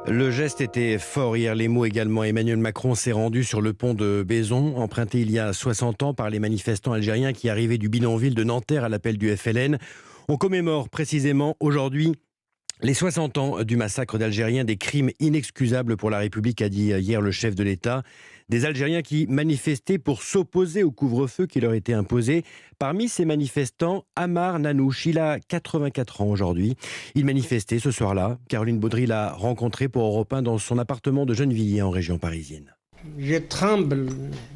Le geste était fort hier, les mots également. Emmanuel Macron s'est rendu sur le pont de Baison, emprunté il y a 60 ans par les manifestants algériens qui arrivaient du bidonville de Nanterre à l'appel du FLN. On commémore précisément aujourd'hui les 60 ans du massacre d'Algériens, des crimes inexcusables pour la République, a dit hier le chef de l'État. Des Algériens qui manifestaient pour s'opposer au couvre-feu qui leur était imposé. Parmi ces manifestants, Ammar Nanouche, il a 84 ans aujourd'hui. Il manifestait ce soir-là. Caroline Baudry l'a rencontré pour Europe 1 dans son appartement de Gennevilliers en région parisienne. Je tremble.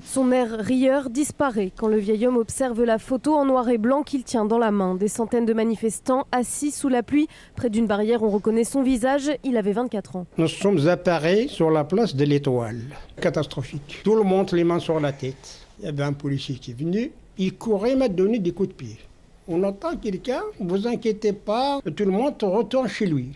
Son air rieur disparaît quand le vieil homme observe la photo en noir et blanc qu'il tient dans la main. Des centaines de manifestants assis sous la pluie. Près d'une barrière, on reconnaît son visage. Il avait 24 ans. Nous sommes appareillés sur la place de l'Étoile. Catastrophique. Tout le monde les mains sur la tête. Il y avait un policier qui est venu. Il courait m'a donné des coups de pied. On entend quelqu'un, ne vous inquiétez pas, tout le monde retourne chez lui.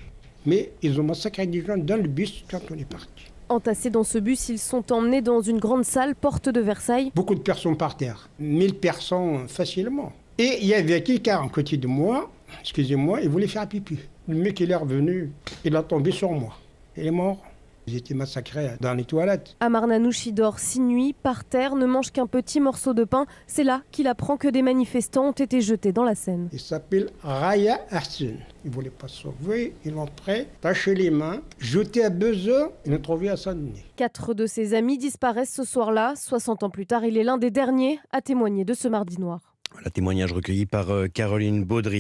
Mais ils ont massacré des gens dans le bus quand on est parti. Entassés dans ce bus, ils sont emmenés dans une grande salle, porte de Versailles. Beaucoup de personnes par terre, 1000 personnes facilement. Et il y avait quelqu'un à côté de moi, excusez-moi, il voulait faire pipi. Le mec il est revenu, il a tombé sur moi. Il est mort. Ils étaient massacrés dans les toilettes. Ammar Nanouche dort 6 nuits, par terre, ne mange qu'un petit morceau de pain. C'est là qu'il apprend que des manifestants ont été jetés dans la Seine. Il s'appelle Raya Hassan. Il ne voulait pas sauver, il entrait, taché les mains, jeté à besoin, il l'a trouvé à Saint-Denis. 4 de ses amis disparaissent ce soir-là. 60 ans plus tard, il est l'un des derniers à témoigner de ce mardi noir. Le témoignage recueilli par Caroline Baudry.